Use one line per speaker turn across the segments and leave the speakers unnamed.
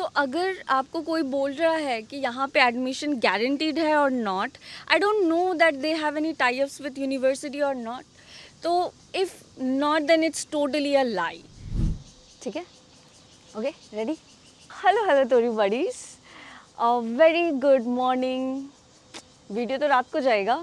तो अगर आपको कोई बोल रहा है कि यहाँ पे एडमिशन गारंटीड है और not, I don't know that they have any tie ups with university और नॉट, तो if not then it's totally a lie. ठीक है, ओके, रेडी? हेलो हेलो तोरी buddies, very good morning. Video तो रात को जाएगा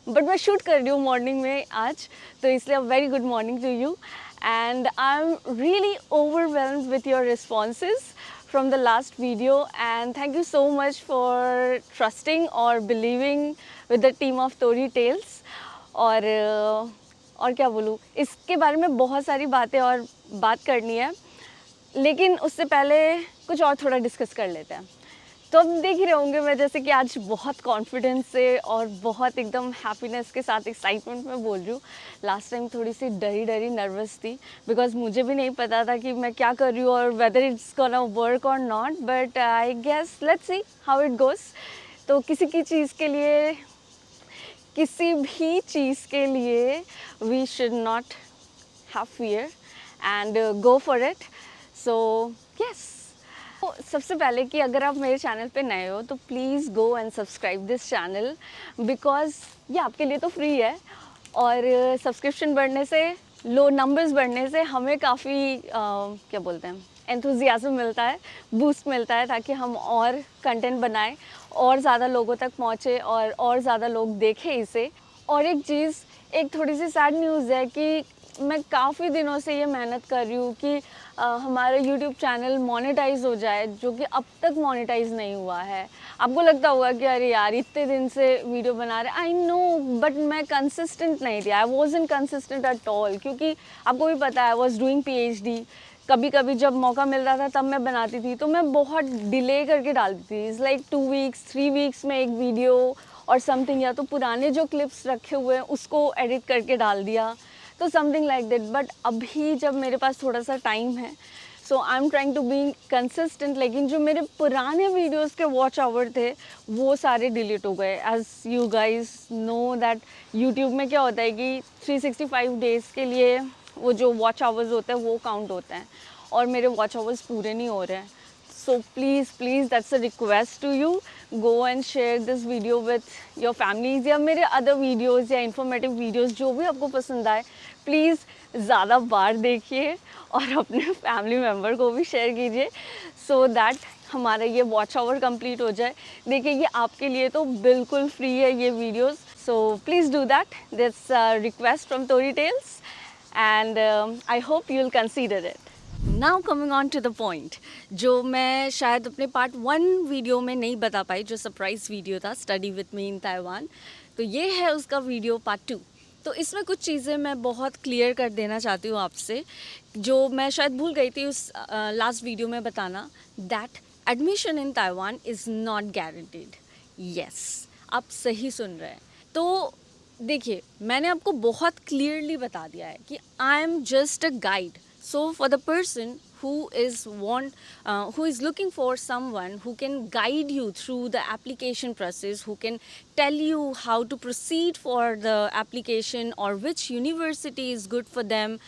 बट मैं शूट कर रही हूँ मॉर्निंग में आज, तो इसलिए very good morning to you and I am really overwhelmed with your responses from the last video and thank you so much for trusting or believing with the team of Tori Tales। और क्या बोलूँ, इसके बारे में बहुत सारी बातें और बात करनी है, लेकिन उससे पहले कुछ और थोड़ा डिस्कस कर लेते हैं। तो अब देख ही रहे होंगे मैं जैसे कि आज बहुत कॉन्फिडेंस से और बहुत एकदम हैप्पीनेस के साथ एक्साइटमेंट में बोल रही हूँ। लास्ट टाइम थोड़ी सी डरी डरी नर्वस थी बिकॉज मुझे भी नहीं पता था कि मैं क्या कर रही हूँ और वेदर इट्स गोना वर्क और not, but I guess let's see how it goes. तो किसी भी चीज़ के लिए we should not have fear and go for it. So yes, तो सबसे पहले कि अगर आप मेरे चैनल पे नए हो तो please go and subscribe this channel because ये आपके लिए तो फ्री है और सब्सक्रिप्शन बढ़ने से, लो नंबर्स बढ़ने से हमें काफ़ी क्या बोलते हैं, एंथुजियाज्म मिलता है, बूस्ट मिलता है ताकि हम और कंटेंट बनाएं और ज़्यादा लोगों तक पहुँचे और ज़्यादा लोग देखें इसे। और एक चीज़, एक थोड़ी सी सैड न्यूज़ है कि मैं काफ़ी दिनों से ये मेहनत कर रही हूँ कि हमारा यूट्यूब चैनल मोनेटाइज हो जाए, जो कि अब तक मोनेटाइज नहीं हुआ है। आपको लगता होगा कि अरे यार इतने दिन से वीडियो बना रहे, आई नो, बट मैं कंसिस्टेंट नहीं थी, आई वॉज़न्ट कंसिस्टेंट एट ऑल, क्योंकि आपको भी पता है आई वॉज डूइंग PhD। कभी कभी जब मौका मिल रहा था तब मैं बनाती थी, तो मैं बहुत डिले करके डालती थी। इट्स लाइक 2 वीक्स 3 वीक्स में एक वीडियो और समथिंग, या तो पुराने जो क्लिप्स रखे हुए हैं उसको एडिट करके डाल दिया, तो समथिंग लाइक दैट। बट अभी जब मेरे पास थोड़ा सा टाइम है, so I am trying to be consistent, लेकिन जो मेरे पुराने वीडियोस के वॉच आवर थे वो सारे डिलीट हो गए। As you guys know that YouTube में क्या होता है कि 365 डेज़ के लिए वो जो वॉच आवर्स होते हैं वो काउंट होते हैं, और मेरे वॉच आवर्स पूरे नहीं हो रहे हैं। So please that's a request to you, go and share this video with your families, या मेरे अदर वीडियोज़ या इन्फॉर्मेटिव वीडियोज़ जो भी आपको पसंद आए प्लीज़ ज़्यादा बार देखिए और अपने फैमिली मेम्बर को भी शेयर कीजिए, सो दैट हमारा ये वॉच आवर कंप्लीट हो जाए। देखिए ये आपके लिए तो बिल्कुल फ्री है ये videos, so please do that, this request from Tori Tales and I hope you will consider it. Now coming on to the point, जो मैं शायद अपने पार्ट 1 वीडियो में नहीं बता पाई, जो सरप्राइज़ वीडियो था study with me in Taiwan, तो ये है उसका वीडियो पार्ट 2। तो इसमें कुछ चीज़ें मैं बहुत क्लियर कर देना चाहती हूँ आपसे, जो मैं शायद भूल गई थी उस लास्ट वीडियो में बताना, that admission in Taiwan is not guaranteed. Yes, आप सही सुन रहे हैं। तो देखिए, मैंने आपको बहुत क्लियरली बता दिया है कि आई am just a guide. So for the person who is looking for someone who can guide you through the application process, who can tell you how to proceed for the application or which university is good for them,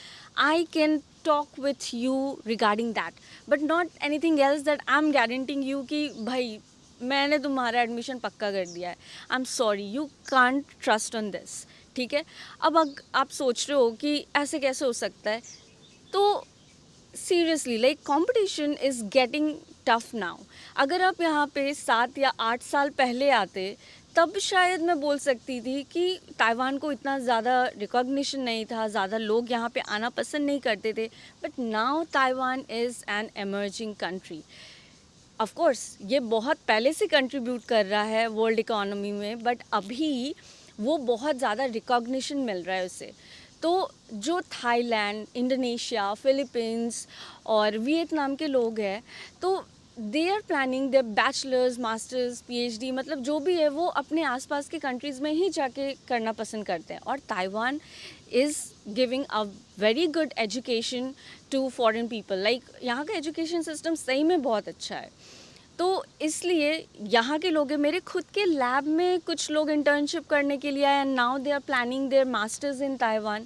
I can talk with you regarding that, but not anything else that I'm guaranteeing you कि भाई मैंने तुम्हारा admission पक्का कर दिया है। I am sorry, you can't trust on this. ठीक है, अब आप सोच रहे हो कि ऐसे कैसे हो सकता है, तो seriously like competition is getting tough now. अगर आप यहाँ पे 7 या 8 साल पहले आते तब शायद मैं बोल सकती थी कि ताइवान को इतना ज़्यादा रिकॉग्निशन नहीं था, ज़्यादा लोग यहाँ पे आना पसंद नहीं करते थे, but now Taiwan is an emerging country. Of course ये बहुत पहले से कंट्रीब्यूट कर रहा है वर्ल्ड इकोनॉमी में, बट अभी वो बहुत ज़्यादा रिकॉग्निशन मिल रहा है उसे। तो जो थाईलैंड, इंडोनेशिया, फिलीपींस और वियतनाम के लोग हैं, तो they are planning their bachelors, masters, PhD, मतलब जो भी है वो अपने आसपास के कंट्रीज़ में ही जाके करना पसंद करते हैं, और Taiwan is giving a very good education to foreign people. Like यहाँ का एजुकेशन सिस्टम सही में बहुत अच्छा है। तो इसलिए यहाँ के लोग हैं, मेरे खुद के लैब में कुछ लोग इंटर्नशिप करने के लिए आए, and now they are planning their masters in Taiwan.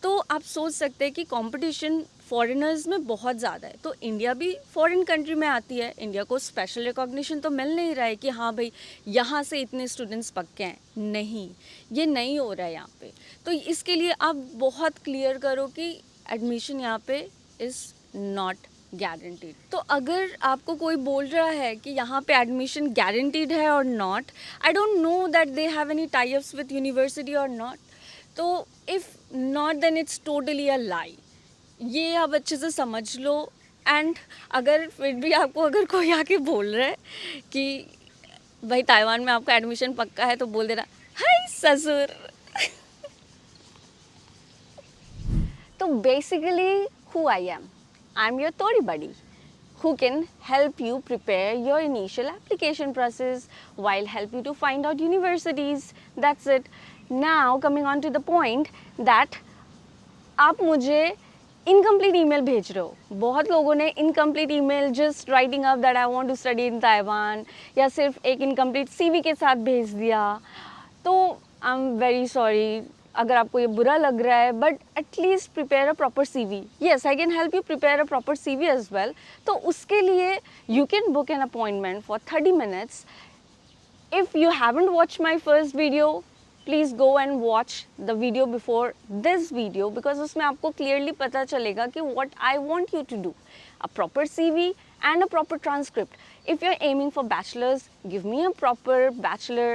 तो आप सोच सकते हैं कि कंपटीशन फॉरेनर्स में बहुत ज़्यादा है। तो इंडिया भी फॉरेन कंट्री में आती है, इंडिया को स्पेशल रिकॉग्निशन तो मिल नहीं रहा है कि हाँ भाई यहाँ से इतने स्टूडेंट्स पक्के हैं, नहीं, ये नहीं हो रहा है यहाँ पे। तो इसके लिए आप बहुत क्लियर करो कि एडमिशन यहाँ पे इज़ नॉट गारंटीड। तो अगर आपको कोई बोल रहा है कि यहाँ पे एडमिशन गारंटीड है और not, I don't know that they have any tie ups with university और नॉट। तो if not then it's totally a lie, ये आप अच्छे से समझ लो। एंड अगर फिर भी आपको अगर कोई आके बोल रहा है कि भाई ताइवान में आपका एडमिशन पक्का है, तो बोल देना हाय ससुर। तो basically who I am. I'm your Tori buddy who can help you prepare your initial application process while help you to find out universities. That's it. Now coming on to the point that आप मुझे incomplete email भेज रहे हो। बहुत लोगों ने incomplete email just writing up that I want to study in Taiwan, या सिर्फ एक इनकम्प्लीट सीवी के साथ भेज दिया। तो आई एम वेरी सॉरी अगर आपको ये बुरा लग रहा है, but at least prepare a proper CV. Yes, I can help you prepare a proper CV as well. तो उसके लिए you can book an appointment for 30 minutes. If you haven't watched my first video, please go and watch the video before this video, because उसमें आपको clearly पता चलेगा कि what I want you to do, a proper CV and a proper transcript. If you're aiming for bachelor's, give me a proper bachelor,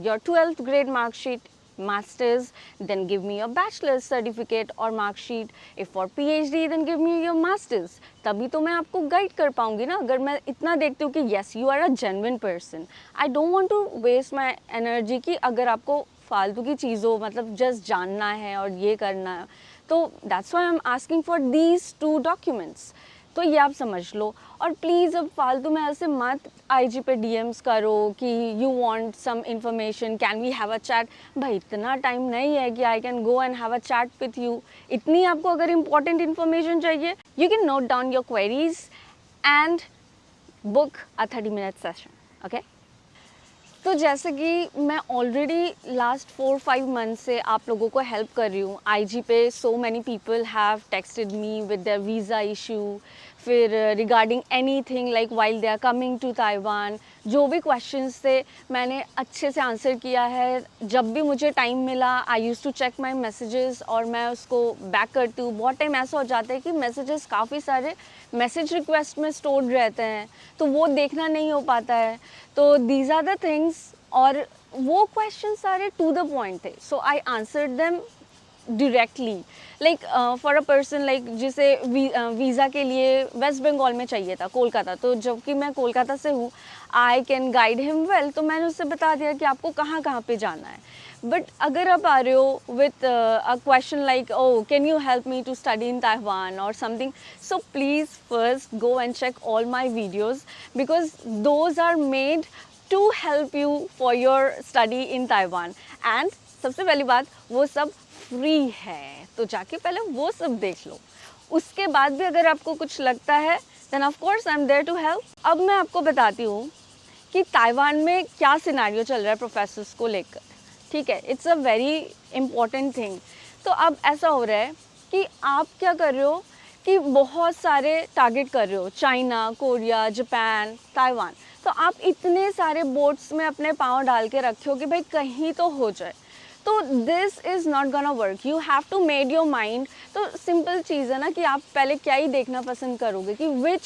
your 12th grade mark sheet. Masters, then give me your bachelor's certificate or mark sheet. If for PhD, then give me your masters. तभी तो मैं आपको guide कर पाऊंगी ना, अगर मैं इतना देखती हूँ कि yes you are a genuine person. I don't want to waste my energy कि अगर आपको फालतू की चीज़ों मतलब जस्ट जानना है और ये करना है, तो that's why I'm asking for these 2 documents. तो ये आप समझ लो। और प्लीज़ अब फालतू में ऐसे मत IG पे DMs करो कि you want some information, can we have a chat. भाई इतना टाइम नहीं है कि I can go and have a chat with you. इतनी आपको अगर इम्पॉर्टेंट इन्फॉर्मेशन चाहिए, you can note down your queries and book a 30-minute session, okay. तो जैसे कि मैं ऑलरेडी लास्ट 4-5 मंथ से आप लोगों को हेल्प कर रही हूँ IG पे। So many people have texted me with their visa issue, फिर regarding anything like while they are coming to Taiwan. जो भी क्वेश्चंस थे मैंने अच्छे से आंसर किया है। जब भी मुझे टाइम मिला I use to check my messages और मैं उसको बैक करती हूँ। बहुत टाइम ऐसा हो जाता है कि मैसेजेस काफ़ी सारे मैसेज रिक्वेस्ट में स्टोर्ड रहते हैं, तो वो देखना नहीं हो पाता है। तो दीज आर द थिंग्स, और वो क्वेश्चन सारे टू द पॉइंट थे, so I answered them directly. Like for a person like जिसे वीज़ा के लिए वेस्ट बंगाल में चाहिए था, कोलकाता, तो जबकि मैं कोलकाता से हूँ, I can guide him well. तो मैंने उससे बता दिया कि आपको कहाँ कहाँ पे जाना है। बट अगर आप आ रहे हो with a question like oh can you help me to study in Taiwan or something, so please first go and check all my videos, because those are made to help you for your study in Taiwan. And सबसे पहली बात, वो सब free है, तो जाके पहले वो सब देख लो। उसके बाद भी अगर आपको कुछ लगता है then of course I am there to help. अब मैं आपको बताती हूँ कि ताइवान में क्या सिनेरियो चल रहा है प्रोफेसर्स को लेकर, ठीक है। It's a very important thing. तो अब ऐसा हो रहा है कि आप क्या कर रहे हो कि बहुत सारे टारगेट कर रहे हो, चाइना, कोरिया, जापान, ताइवान। तो आप इतने सारे बोर्ड्स में अपने पाँव डाल के रखे हो कि भाई कहीं तो हो जाए। तो this is not gonna work, you have to made your mind. तो सिंपल चीज़ है ना कि आप पहले क्या ही देखना पसंद करोगे कि विच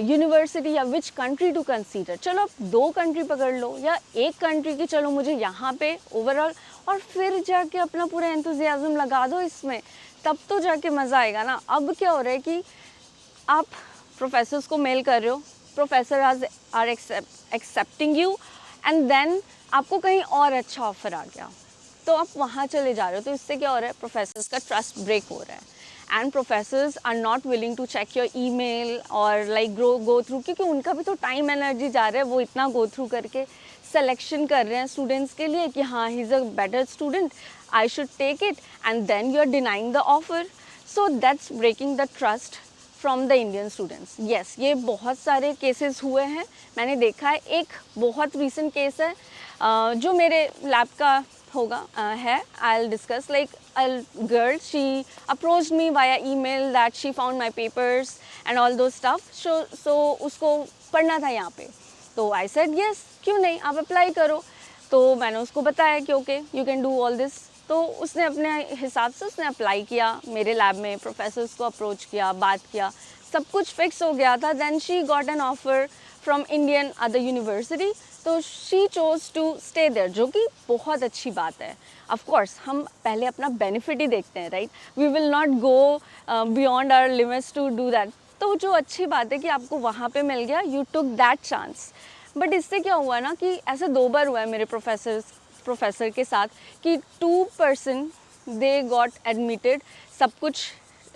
यूनिवर्सिटी या विच कंट्री टू कंसीडर। चलो आप 2 कंट्री पकड़ लो या एक कंट्री की, चलो मुझे यहाँ पे ओवरऑल, और फिर जाके अपना पूरा एंथुजियाज्म लगा दो इसमें, तब तो जाके मज़ा आएगा ना। अब क्या हो रहा है कि आप प्रोफेसर्स को मेल कर रहे हो, professor are accepting you, and then आपको कहीं और अच्छा ऑफर आ गया तो आप वहाँ चले जा रहे हो। तो इससे क्या हो रहा है, प्रोफेसर्स का ट्रस्ट ब्रेक हो रहा है, and professors are not willing to check your email और लाइक गो थ्रू, क्योंकि उनका भी तो टाइम एनर्जी जा रहा है। वो इतना गो थ्रू करके सिलेक्शन कर रहे हैं स्टूडेंट्स के लिए कि हाँ he is a better student, I should take it, and then you are denying the offer. So that's breaking the trust from the Indian students. Yes, ये बहुत सारे केसेस हुए हैं, मैंने देखा है। एक बहुत रीसेंट केस है जो मेरे लैब का होगा है, I'll discuss like a girl, she approached me via email that she found my papers and all those stuff, so उसको पढ़ना था यहाँ पे, तो I said yes, क्यों नहीं, आप अप्लाई करो। तो मैंने उसको बताया कि okay you can do all this, तो उसने अपने हिसाब से उसने अप्लाई किया मेरे लैब में, प्रोफेसर्स को अप्रोच किया, बात किया, सब कुछ फिक्स हो गया था। Then she got an offer from Indian other university, तो she chose to stay there, जो कि बहुत अच्छी बात है। ऑफ कोर्स हम पहले अपना बेनिफिट ही देखते हैं, right, we will not go beyond our limits to do that. तो जो अच्छी बात है कि आपको वहाँ पे मिल गया, you took that chance. But इससे क्या हुआ ना कि ऐसे 2 बार हुआ है मेरे प्रोफेसर के साथ कि 2 पर्सन दे गॉट एडमिटेड, सब कुछ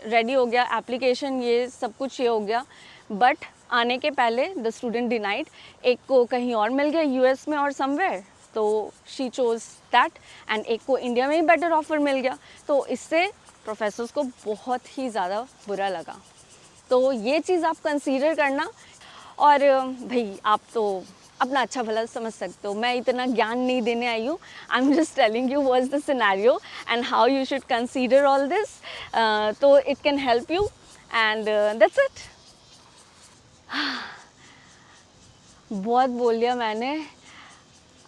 रेडी हो गया, एप्लीकेशन ये सब कुछ ये हो गया, बट आने के पहले द स्टूडेंट डिनाइड। एक को कहीं और मिल गया यूएस में और समवेयर, तो शी चोज दैट, एंड एक को इंडिया में ही बेटर ऑफर मिल गया। तो इससे प्रोफेसर्स को बहुत ही ज़्यादा बुरा लगा। तो ये चीज़ आप कंसीडर करना। और भाई आप तो अपना अच्छा भला समझ सकते हो, मैं इतना ज्ञान नहीं देने आई हूँ, I am just telling you what's the scenario and how you should consider all this, तो it can help you and that's it. बहुत बोल लिया मैंने।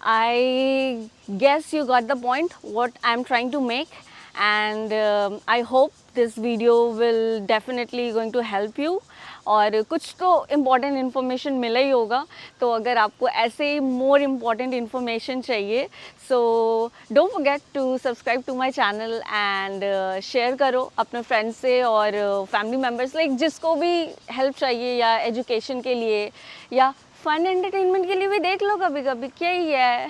I guess you got the point what I'm trying to make, and I hope this video will definitely going to help you। और कुछ तो important information मिला ही होगा, तो अगर आपको ऐसे ही मोर इम्पॉर्टेंट इन्फॉर्मेशन चाहिए, so don't forget to subscribe to my channel and share करो अपने फ्रेंड्स से और फैमिली मेम्बर्स, लाइक जिसको भी हेल्प चाहिए या एजुकेशन के लिए या फन एंटरटेनमेंट के लिए भी देख लो कभी कभी, क्या ही है।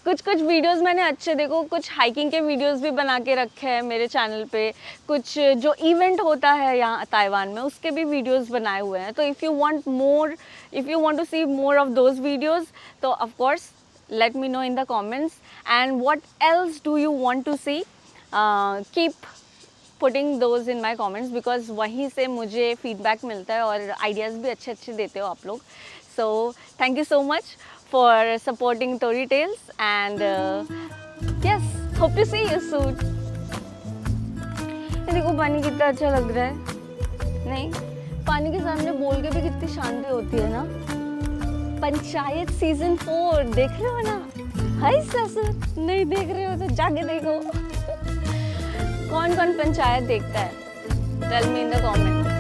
कुछ वीडियोस मैंने अच्छे, देखो कुछ हाइकिंग के वीडियोस भी बना के रखे हैं मेरे चैनल पे, कुछ जो इवेंट होता है यहाँ ताइवान में उसके भी वीडियोस बनाए हुए हैं। तो if you want to see more of those videos, तो of course let me know in the comments, and what else do you want to see, keep putting those in my comments, because वहीं से मुझे feedback मिलता है और ideas भी अच्छे देते हो आप लोग। So thank you so much for supporting Tori Tales and yes, hope to see you soon. देखो पानी कितना अच्छा लग रहा है, नहीं पानी के सामने बोल के भी कितनी शांति होती है ना। पंचायत सीजन 4 देख रहे हो ना? हाय ससुर, नहीं देख रहे हो तो जाके देखो। कौन पंचायत देखता है? Tell me in the comment.